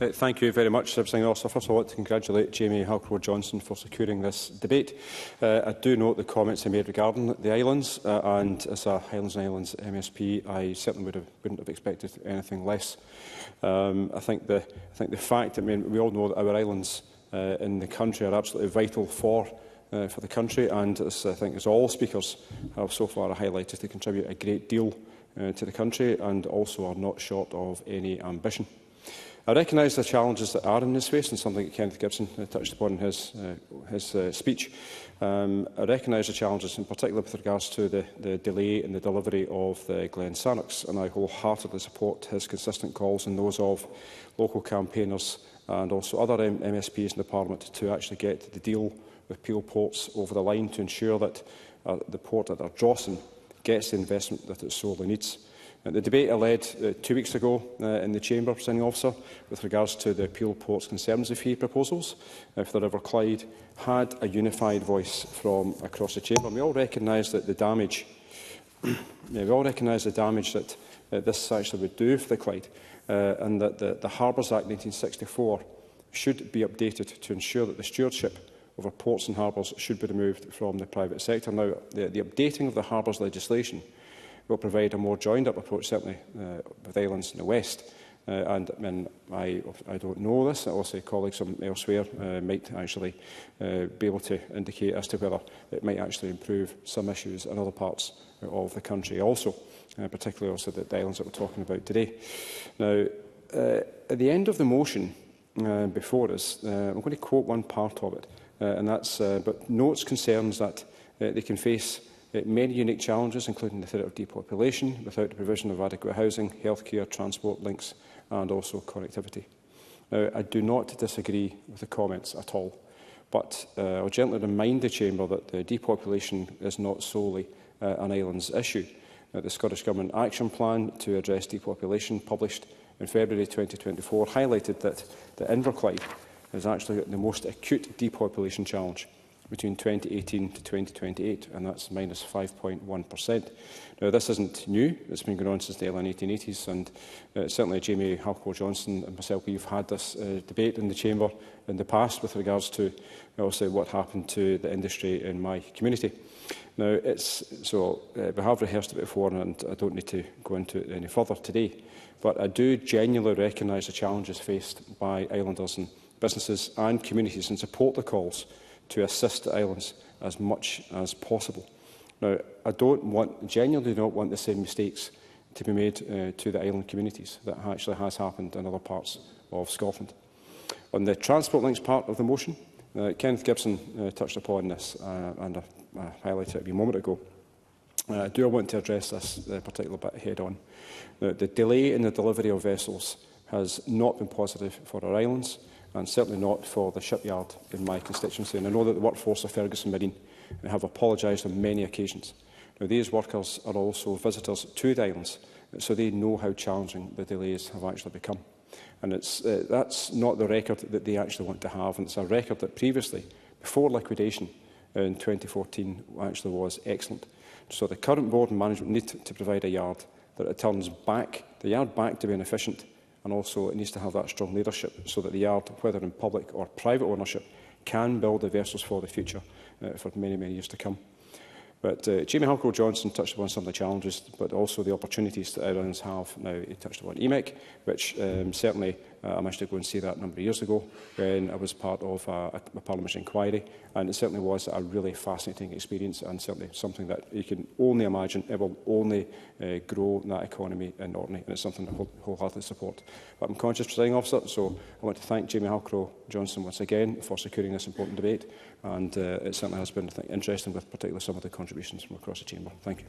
Thank you very much, Presiding Officer. First of all, I want to congratulate Jamie Halcrow-Johnson for securing this debate. I do note the comments he made regarding the islands, and as a Highlands and Islands MSP, I certainly wouldn't have expected anything less. I think the fact, we all know that our islands in the country are absolutely vital for the country, and as I think as all speakers have so far highlighted, they contribute a great deal to the country and also are not short of any ambition. I recognise the challenges that are in this space, and something that Kenneth Gibson touched upon in his speech. I recognise the challenges, in particular with regards to the delay in the delivery of the Glen Sannox, and I wholeheartedly support his consistent calls and those of local campaigners and also other MSPs in the Parliament to actually get the deal with Peel Ports over the line to ensure that the port at Ardrossan gets the investment that it sorely needs. The debate I led 2 weeks ago in the Chamber, Presiding Officer, with regards to the Peel Ports Conservancy fee proposals for the River Clyde had a unified voice from across the Chamber. We all recognise that the damage, that this actually would do for the Clyde, and that the Harbours Act 1964 should be updated to ensure that the stewardship over ports and harbours should be removed from the private sector. Now, the updating of the harbours legislation will provide a more joined-up approach, certainly with islands in the west. I don't know this. Also, colleagues from elsewhere might actually be able to indicate as to whether it might actually improve some issues in other parts of the country also, particularly also the islands that we're talking about today. Now, at the end of the motion before us, I'm going to quote one part of it, and that's but notes concerns that they can face many unique challenges, including the threat of depopulation, without the provision of adequate housing, healthcare, transport links and also connectivity. Now, I do not disagree with the comments at all, but I'll gently remind the Chamber that the depopulation is not solely an islands issue. The Scottish Government Action Plan to address depopulation, published in February 2024, highlighted that the Inverclyde is actually the most acute depopulation challenge between 2018 to 2028, and that's minus 5.1%. Now, this isn't new. It's been going on since the early 1980s, and certainly Jamie Halcrow-Johnson and myself, we've had this debate in the Chamber in the past with regards to also what happened to the industry in my community. Now, we have rehearsed it before, and I don't need to go into it any further today, but I do genuinely recognise the challenges faced by islanders and businesses and communities and support the calls to assist the islands as much as possible. Now, I genuinely do not want the same mistakes to be made to the island communities that actually has happened in other parts of Scotland. On the transport links part of the motion, Kenneth Gibson touched upon this, and I highlighted it a moment ago. I do want to address this particular bit head on. The delay in the delivery of vessels has not been positive for our islands, and certainly not for the shipyard in my constituency. And I know that the workforce of Ferguson Marine have apologised on many occasions. Now, these workers are also visitors to the islands, so they know how challenging the delays have actually become. And that's not the record that they actually want to have, and it's a record that previously, before liquidation in 2014, actually was excellent. So the current board and management need to provide a yard that returns the yard back to being efficient, and also it needs to have that strong leadership so that the yard, whether in public or private ownership, can build the vessels for the future for many, many years to come. But Jamie Halcrow-Johnson touched upon some of the challenges, but also the opportunities that islands have. Now, he touched upon EMIC, which certainly I managed to go and see that a number of years ago when I was part of a parliamentary inquiry, and it certainly was a really fascinating experience, and certainly something that you can only imagine it will only grow that economy in Orkney, and it's something that I wholeheartedly support. But I'm conscious, Presiding Officer, so I want to thank Jamie Halcrow-Johnson once again for securing this important debate, and it certainly has been, I think, interesting with particularly some of the contributions from across the Chamber. Thank you.